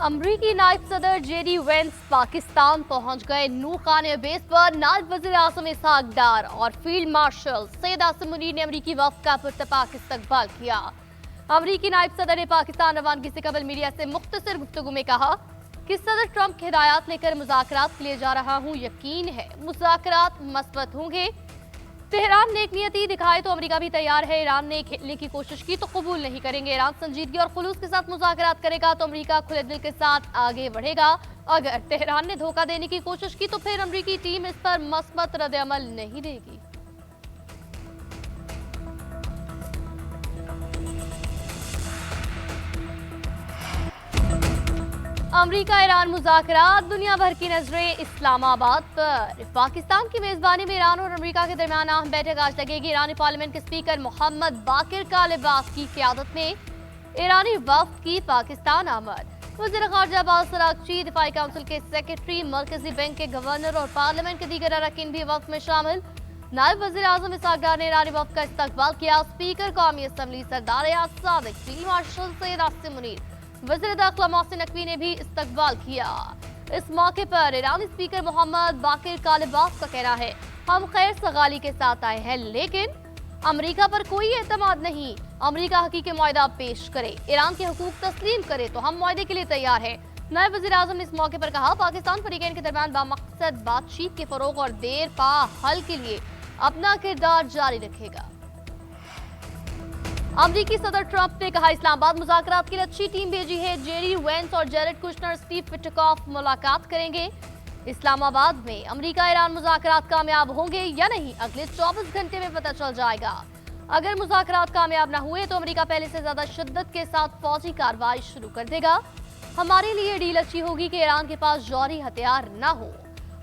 अमरीकी नायब सदर जेडी वेंस पाकिस्तान पहुंच गए। नूर खान बेस पर नायब वजीर आजम इसहाक डार और फील्ड मार्शल सैयद आसिम मुनीर ने अमरीकी वफ्द का पुरतपाक इस्तकबाल किया। अमरीकी नायब सदर ने पाकिस्तान रवानगी से कबल मीडिया से मुख्तसर गुफ्तगू में कहा कि सदर ट्रंप की हिदायत लेकर मुज़ाकरात के लिए जा रहा हूं। यकीन है मुज़ाकरात मस्बत होंगे। तेहरान ने एक नियति दिखाए तो अमेरिका भी तैयार है। ईरान ने खेलने की कोशिश की तो कबूल नहीं करेंगे। ईरान संजीदगी और खुलूस के साथ मुज़ाकरात करेगा तो अमेरिका खुले दिल के साथ आगे बढ़ेगा। अगर तेहरान ने धोखा देने की कोशिश की तो फिर अमेरिकी टीम इस पर मस्बत रद्द-ए-अमल नहीं देगी। अमरीका ईरान मुज़ाकरात, दुनिया भर की नजरें इस्लामाबाद पर। पाकिस्तान की मेजबानी में ईरान और अमरीका के दरमियान अहम बैठक आज लगेगी। ईरानी पार्लियामेंट के स्पीकर मोहम्मद बाकिर कालिबाफ की क़यादत में ईरानी वफ्द की पाकिस्तान आमद। वज़ीर ख़ारजा अब्बास अराग़ची, दिफाई काउंसिल के सेक्रेटरी, मरकजी बैंक के गवर्नर और पार्लियामेंट के दीगर अरकान भी वफ्द में शामिल। नायब वज़ीर आज़म इसहाक डार ने ईरानी वफ्द का इस्तकबाल किया। स्पीकर कौमी असम्बली सरदार याद सादिक, फील्ड मार्शल सैयद आसिम मुनीर, वज़ीर दाखिला मोहसिन नकवी ने भी इस्तकबाल किया। इस मौके पर ईरानी स्पीकर मोहम्मद बाकिर कालिबाफ का कहना है, हम खैर सगाली के साथ आए हैं लेकिन अमेरिका पर कोई एतमाद नहीं। अमेरिका हकीकी मुआहदा पेश करे, ईरान के हुकूक तस्लीम करे तो हम मुआहदे के लिए तैयार है। नायब वज़ीर आज़म ने इस मौके पर कहा, पाकिस्तान फरीकैन के दरमियान बामकसद बातचीत के फरोग और देर पा हल के लिए अपना किरदार जारी रखेगा। अमरीकी सदर ट्रंप ने कहा, इस्लामाबाद मुज़ाकरात के लिए अच्छी टीम भेजी है। जेडी वेंस और जेरेड कुशनर, स्टीव विटकॉफ मुलाकात करेंगे। इस्लामाबाद में अमरीका ईरान मुज़ाकरात कामयाब होंगे या नहीं, अगले 24 घंटे में पता चल जाएगा। अगर मुज़ाकरात कामयाब न हुए तो अमरीका पहले से ज्यादा शिद्दत के साथ फौजी कार्रवाई शुरू कर देगा। हमारे लिए डील अच्छी होगी कि ईरान के पास जौहरी हथियार न हो।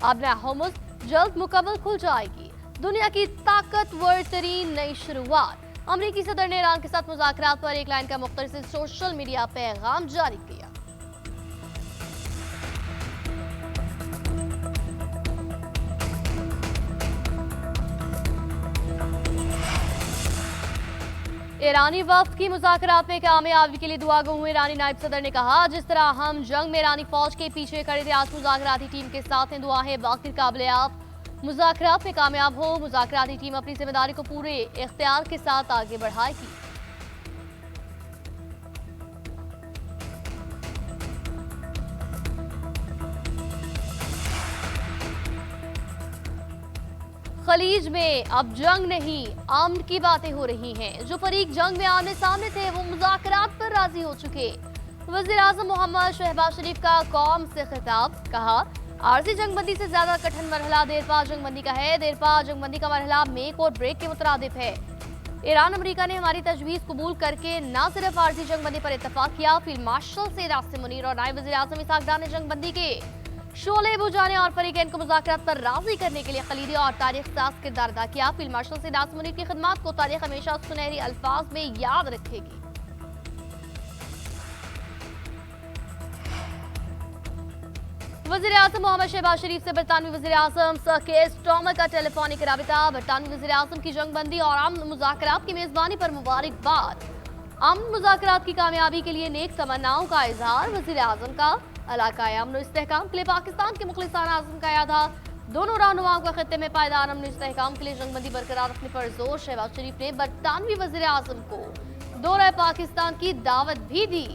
अब होर्मुज़ जल्द मुकम्मल खुल जाएगी। दुनिया की ताकतवर तरीन नई शुरुआत। अमरीकी सदर ने ईरान के साथ मुज़ाकरात पर एक लाइन का मुख्तसर सोशल मीडिया पैगाम जारी किया। ईरानी वफ्द की मुज़ाकरात में कामयाबी के लिए दुआ गो हुए। ईरानी नायब सदर ने कहा, जिस तरह हम जंग में ईरानी फौज के पीछे खड़े थे, आज मुज़ाकराती टीम के साथ हैं। दुआ है बाकिर काबिल-ए-आप मुज़ाकरात में कामयाब हो। मुज़ाकराती टीम अपनी जिम्मेदारी को पूरे इख्तियार के साथ आगे बढ़ाएगी। खलीज में अब जंग नहीं, अमन की बातें हो रही हैं। जो फरीक जंग में आमने सामने थे वो मुज़ाकरात पर राजी हो चुके। वज़ीर आज़म मोहम्मद शहबाज शरीफ का कौम से खिताब, कहा, आरजी जंगबंदी से ज्यादा कठिन मरहला देरपा जंगबंदी का है। देरपा जंगबंदी का मरहला मेक और ब्रेक के मुतरादिफ है। ईरान अमेरिका ने हमारी तजवीज़ कबूल करके न सिर्फ आरजी जंगबंदी पर इत्तफाक किया, फील्ड मार्शल सैयद आसिम मुनीर और नायब वज़ीर आज़म इसहाक डार ने जंगबंदी के शोले बुझाने और फरीकैन को मुज़ाकरात पर राजी करने के लिए खलीदी और तारीख साज किरदार अदा किया। फील्ड मार्शल सैयद आसिम मुनीर की खिदमत को तारीख हमेशा सुनहरी अल्फाज में याद रखेगी। वज़ीर आज़म मोहम्मद शहबाज शरीफ से बरतानवी वज़ीर आज़म सर केयर स्टारमर का टेलीफोनिक राबिता। बरतानवी वज़ीर आज़म की जंगबंदी और अमन मुज़ाकरात की मेज़बानी पर मुबारकबाद। अमन मुज़ाकरात की कामयाबी के लिए नेक तमन्नाओं का इजहार वज़ीर आज़म का। इलाकाई अमन और इस्तेहकाम के लिए पाकिस्तान के मुखलिसाना आज़म का यादा। दोनों रहनुमाओं का खित्ते में पायदार अमन इस्तेहकाम के लिए जंगबंदी बरकरार रखने पर जोर। शहबाज शरीफ ने बरतानवी वज़ीर आज़म को दौरा पाकिस्तान की दावत भी दी।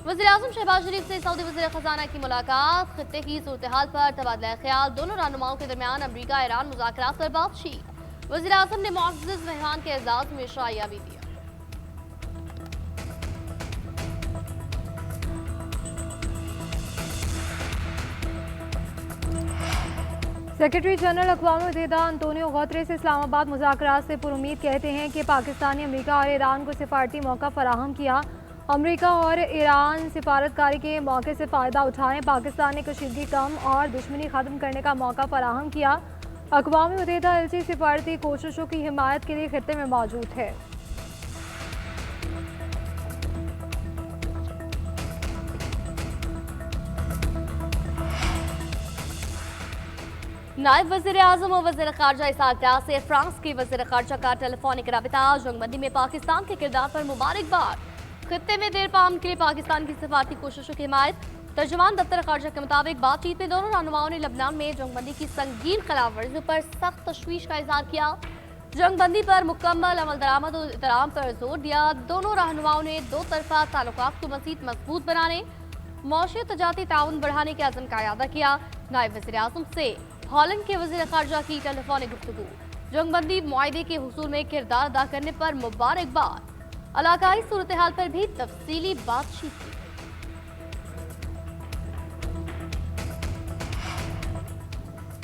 वज़ीर आज़म शहबाज शरीफ से सऊदी वज़ीर खजाना की मुलाकात, खित्ते की सूरत हाल पर तबादला ख्याल। दोनों रहनुमाओं के दरमियान अमरीका ईरान मुज़ाकरात पर बातचीत। वज़ीर आज़म ने मुअज़्ज़ज़ मेहमान के एजाज़ में शाइया भी दिया। सेक्रेटरी जनरल अक़वाम मुत्तहिदा अंतोनियो गुतरेस इस्लामाबाद मुज़ाकरात से पुरुमीद कहते हैं कि पाकिस्तान ने अमेरिका और ईरान को सिफारती मौका फराहम किया। अमेरिका और ईरान सिफारतकारी के मौके से फ़ायदा उठाएं। पाकिस्तान ने कशीदगी कम और दुश्मनी ख़त्म करने का मौका फराहम किया। अक़वाम मुत्तहिदा एलची सिफारती कोशिशों की हिमायत के लिए खित्ते में मौजूद है। नायब वज़ीर आज़म और वज़ीर ख़ारजा इसहाक डार से फ्रांस की वज़ीर ख़ारजा का टेलीफोनिक राबिता। जंगबंदी में पाकिस्तान के किरदार पर मुबारकबाद। खित्ते में देर पाम के लिए पाकिस्तान की सिफारती कोशिशों की हिमायत। तर्जुमान दफ्तर खारजा के मुताबिक बातचीत में दोनों रहनुमाओं ने लबनान में जंगबंदी की संगीन खिलाफ वर्जियों पर सख्त तशवीश का इजहार किया। जंगबंदी पर मुकम्मल अमल दरामद और एहतराम पर जोर दिया। दोनों रहनुमाओं ने दो तरफा ताल्लुकात को मज़ीद मजबूत बनाने, मौशी तजारती ताउन बढ़ाने के अज़्म का इरादा किया। नायब वज़ीर आज़म से हॉलैंड के वज़ीर खारजा की टेलीफोनिक गुफ्तगू, जंगबंदी मुआहदे के हुसूल में किरदार अदा करने पर मुबारकबाद। इलाकाई सूरत हाल पर भी तफसीली बातचीत की।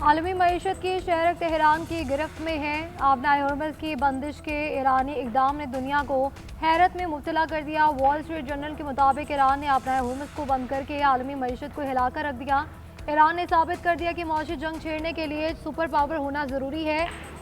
आलमी मईशत की शहर तेहरान की गिरफ्त में है। आबनाए हर्मज की बंदिश के ईरानी इकदाम ने दुनिया को हैरत में मुब्तला कर दिया। वॉल स्ट्रीट जर्नल के मुताबिक ईरान ने आबनाए हर्मज को बंद करके आलमी मईशत को हिलाकर रख दिया। ईरान ने साबित कर दिया कि मौशी जंग छेड़ने के लिए सुपर पावर होना ज़रूरी है।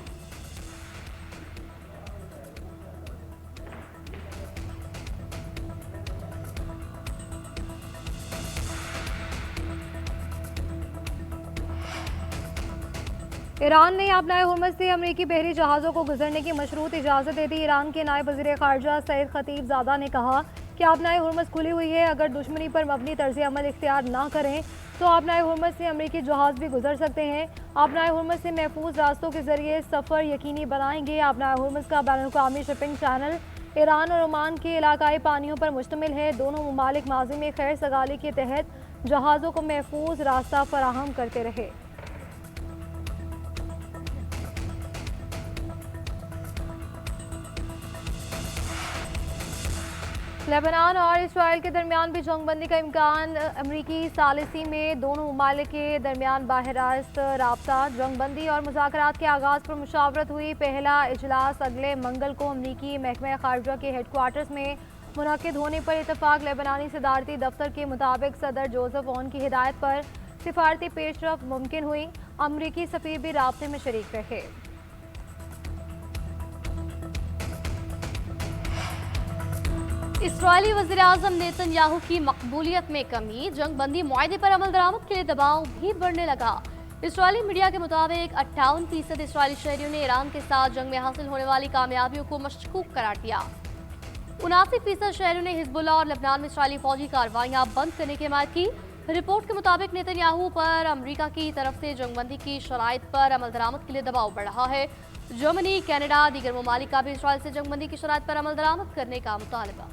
ईरान ने अपनाए हुर्मज से अमरीकी बहरी जहाज़ों को गुजरने की मशरूत इजाज़त दे दी। ईरान के नायब वज़ीर ख़ारजा सईद खतीबज़ादा ने कहा कि अपनाए हुर्मज खुली हुई है, अगर दुश्मनी पर मबनी तर्ज़ अमल इख्तियार ना करें तो अपनाए हुर्मज से अमरीकी जहाज़ भी गुजर सकते हैं। अपनाए हुर्मज से महफूज रास्तों के ज़रिए सफ़र यकीनी बनाएंगे। अपनाए हुर्मज का बैनुल-अक़वामी शिपिंग चैनल ईरान और ओमान के इलाकाई पानियों पर मुश्तमिल है। दोनों ममालिक माजी में खैर सगाली के तहत जहाज़ों को महफूज रास्ता फराहम करते रहे। लेबनान और इसराइल के दरमियान भी जंगबंदी का इम्कान। अमरीकी सालिसी में दोनों ममालिक के दरमियान बाहरास्त राब्ता। जंगबंदी और मुज़ाकरात के आगाज़ पर मुशावरत हुई। पहला इजलास अगले मंगल को अमरीकी महकमा खारजा के हेडक्वार्टर्स में मुनक़िद होने पर इतफाक़। लेबनानी सदारती दफ्तर के मुताबिक सदर जोसेफ ओन की हिदायत पर सिफारती पेशरफ मुमकिन हुई। अमरीकी सफ़ीर भी राब्ते में शरीक रहे। इसराइली वज़ीर आज़म नेतन्याहू की मकबूलियत में कमी। जंगबंदी मुआहदे पर अमल दरामद के लिए दबाव भी बढ़ने लगा। इसराइली मीडिया के मुताबिक 58% इसराइली शहरियों ने ईरान के साथ जंग में हासिल होने वाली कामयाबियों को मशकूक करार दिया। 79% शहरियों ने हिजबुल्लाह और लबनान में इसराइली फौजी कार्रवाइयां बंद करने की हिमायत की। रिपोर्ट के मुताबिक नेतन्याहू पर अमरीका की तरफ से जंगबंदी की शराइत पर अमल दरामद के लिए दबाव बढ़ रहा है। जर्मनी, कनाडा, दीगर ममालिक का भी इसराइल से जंगबंदी की शराइत पर अमल दरामद करने का मुतालबा।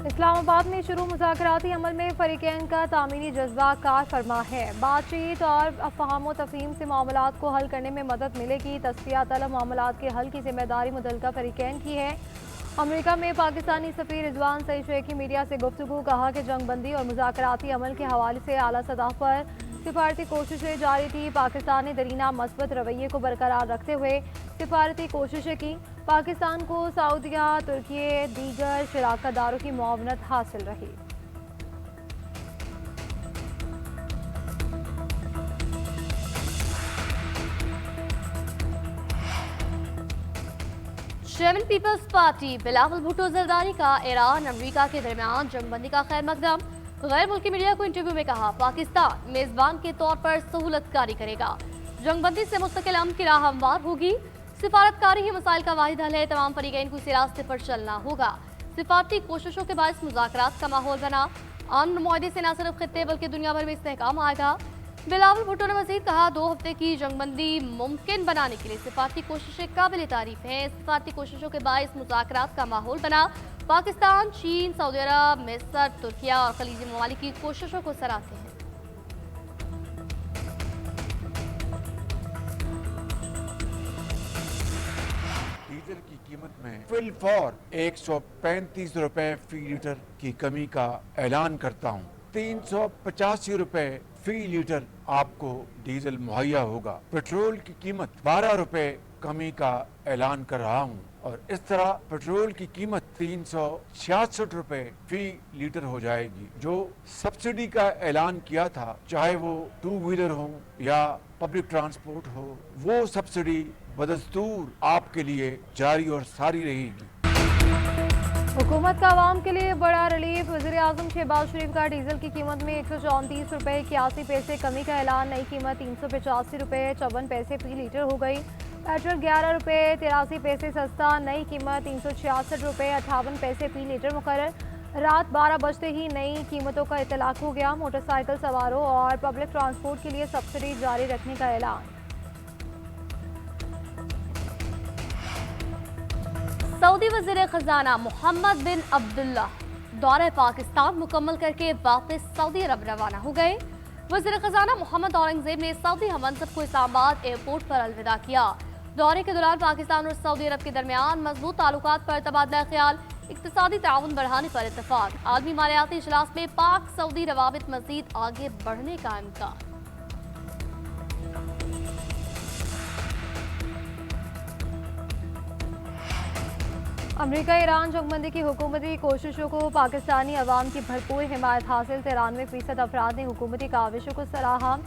इस्लामाबाद में शुरू मुज़ाकराती अमल में फ़रीक़ैन का तामीनी जज्बा कार फरमा है। बातचीत और अफ़हाम तफ़हीम से मामलात को हल करने में मदद मिलेगी। तस्फ़िया तलब मामलात के हल की जिम्मेदारी मुतल्लिक़ा फ़रीक़ैन की है। अमरीका में पाकिस्तानी सफ़ीर रिजवान सईद शेख मीडिया से गुफ्तगू, कहा कि जंगबंदी और मुज़ाकराती अमल के हवाले से आला सतह पर सिफारती कोशिशें जारी थी। पाकिस्तान ने दरीना मस्बत रवैये को बरकरार रखते हुए सिफारती कोशिशें की। पाकिस्तान को सऊदिया, तुर्की, दीगर शराकतदारों की मुआवनत हासिल रही। Chairman people's party Bilawal Bhutto Zardari का ईरान अमरीका के दरमियान जंगबंदी का खैर मकदम। गैर मुल्की मीडिया को इंटरव्यू में कहा, पाकिस्तान मेजबान के तौर पर सहूलतकारी करेगा। जंगबंदी से मुस्तकिल अमन की राह हमवार होगी। सिफारतकारी ही मसाइल का वाहिद हल है। तमाम फरीकैन को इसी रास्ते पर चलना होगा। सिफारती कोशिशों के बायस मुज़ाकरात का माहौल बना। अमन मुआहदे से न सिर्फ खित्ते बल्कि दुनिया भर में इस्तेहकाम आएगा। बिलावल भुट्टो ने मज़ीद कहा, 2 हफ्ते की जंगबंदी मुमकिन बनाने के लिए सिफारती कोशिशें काबिल तारीफ हैं। सिफारती कोशिशों के बायस मुज़ाकरात का माहौल बना। पाकिस्तान, चीन, सऊदी अरब, मिस्र, तुर्किया और खलीजी ममालिक की कोशिशों को सराहते हैं। डीजल की कीमत में फिलफौर 135 रुपए फी लीटर की कमी का ऐलान करता हूँ। 385 रुपए फी लीटर आपको डीजल मुहैया होगा। पेट्रोल की कीमत 12 रुपए कमी का ऐलान कर रहा हूँ और इस तरह पेट्रोल की कीमत 366 रुपए फी लीटर हो जाएगी। जो सब्सिडी का ऐलान किया था, चाहे वो 2 व्हीलर हो या पब्लिक ट्रांसपोर्ट हो, वो सब्सिडी बदस्तूर आपके लिए जारी और सारी रहेगी। हुकूमत का आवाम के लिए बड़ा रिलीफ। वज़ीर आज़म शहबाज शरीफ का डीजल की कीमत में 134 रुपये 81 पैसे कमी का ऐलान। नई कीमत 385 रुपये 54 पैसे फी लीटर हो गई। पेट्रोल 11 रुपये 83 पैसे सस्ता, नई कीमत 366 रुपये 58 पैसे फी लीटर मुकर्रर। रात 12 बजते ही नई कीमतों का इतलाक हो गया। मोटरसाइकिल सवारों और पब्लिक ट्रांसपोर्ट के लिए सब्सिडी जारी रखने का ऐलान। सऊदी वज़ीर खजाना मोहम्मद बिन अब्दुल्ला दौरे पाकिस्तान मुकम्मल करके वापस सऊदी अरब रवाना हो गए। वज़ीर खजाना मोहम्मद औरंगजेब ने सऊदी हममंसब को इस्लामाबाद एयरपोर्ट पर अलविदा किया। दौरे के दौरान पाकिस्तान और सऊदी अरब के दरमियान मजबूत ताल्लुकात पर तबादला ख्याल, इक्तिसादी ताउन बढ़ाने पर इत्तफाक। आलमी मालियाती इजलास में पाक सऊदी रवाबित मजीद आगे बढ़ने का इम्कान। अमेरिका ईरान जंगबंदी की हुकूमती कोशिशों को पाकिस्तानी अवाम की भरपूर हिमायत हासिल। 93% अफराद ने हुकूमती काविशों को सराहा,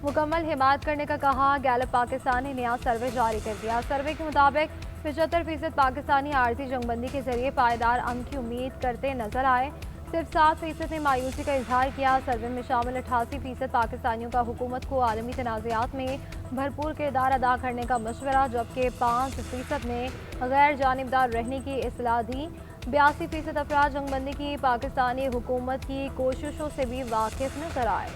मुकम्मल हिमायत करने का कहा। गैलप पाकिस्तान ने नया सर्वे जारी कर दिया। सर्वे के मुताबिक 75% पाकिस्तानी आर्जी जंगबंदी के जरिए पायदार अमन की उम्मीद करते नजर आए। सिर्फ 7% ने मायूसी का इजहार किया। सर्वे में शामिल 88% पाकिस्तानियों का हुकूमत को आलमी तनाज़ात में भरपूर किरदार अदा करने का मशवरा, जबकि 5% ने गैर जानिबदार रहने की इस्लाह दी। 82% अफराद जंगबंदी की पाकिस्तानी हुकूमत की कोशिशों से भी वाकिफ नजर आए।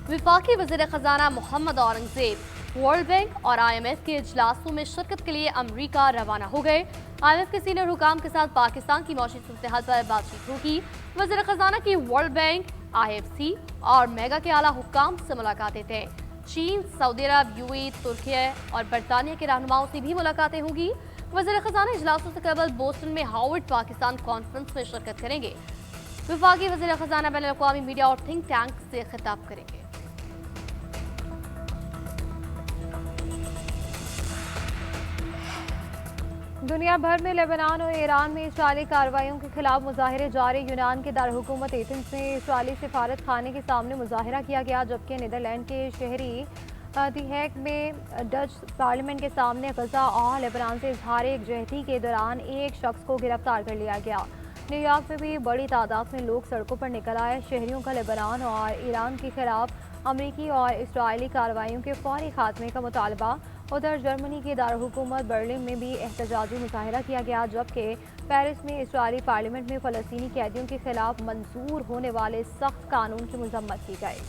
विफाकी वज़ीर खजाना मोहम्मद औरंगजेब वर्ल्ड बैंक और IMF के इजलासों में शिरकत के लिए अमरीका रवाना हो गए। IMF के सीनियर हुकाम के साथ पाकिस्तान की मौजूदा सूरत-ए-हाल पर बातचीत होगी। वज़ीर खजाना की वर्ल्ड बैंक, IFC और मेगा के आला हुकाम से मुलाकातें तय। चीन, सऊदी अरब, UAE, तुर्की और बरतानिया के रहनुमाओं से भी मुलाकातें होंगी। वज़ीर खजाना इजलासों से कबल बोस्टन में हार्वर्ड पाकिस्तान कॉन्फ्रेंस में शिरकत करेंगे। विफाकी वज़ीर खजाना बैनुल अक़वामी मीडिया और थिंक टैंक से खिताब करेंगे। दुनिया भर में लेबनान और ईरान में इजरायली कार्रवाइयों के खिलाफ मुजाहिरे जारी। यूनान के दारहुकूमत एथेंस में इजरायली सिफारत खाने के सामने मुजाहिरा किया गया, जबकि नीदरलैंड के शहरी दी हेग में डच पार्लियामेंट के सामने गजा और लेबनान से इजहार एकजहती के दौरान एक शख्स को गिरफ्तार कर लिया गया। न्यूयॉर्क में भी बड़ी तादाद में लोग सड़कों पर निकल आए। शहरियों का लेबनान और ईरान के खिलाफ अमरीकी और इजरायली कार्रवाइयों के फौरी खात्मे का मुतालबा। उधर जर्मनी के दारहुकूमत बर्लिन में भी एहतजाजी मुजाहिरा किया गया, जबकि पेरिस में इजरायली पार्लियामेंट में फ़लस्तीनी कैदियों के खिलाफ मंजूर होने वाले सख्त कानून की मजम्मत की गई।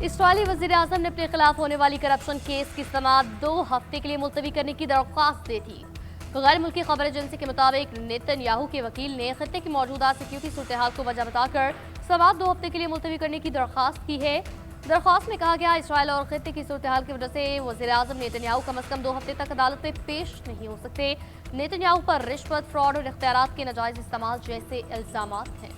इस्रायली वज़ीर-ए-आज़म ने अपने खिलाफ होने वाली करप्शन केस की समाअत 2 हफ्ते के लिए मुलतवी करने की दरख्वास्त दी थी। गैर मुल्की खबर एजेंसी के मुताबिक नेतन्याहू के वकील ने खित्ते की मौजूदा सिक्योरिटी सूरत-ए-हाल को वजह बताकर समाअत 2 हफ्ते के लिए मुलतवी करने की दरख्वास्त की है। दरख्वास्त में कहा गया, इसराइल और खित्ते की सूरत-ए-हाल की वजह से वज़ीर-ए-आज़म नेतन्याहू कम अज़ कम 2 हफ्ते तक अदालत में पेश नहीं हो सकते। नेतन्याहू पर रिश्वत, फ्रॉड और इख्तियारात के नाजायज़ इस्तेमाल जैसे इल्ज़ामात हैं।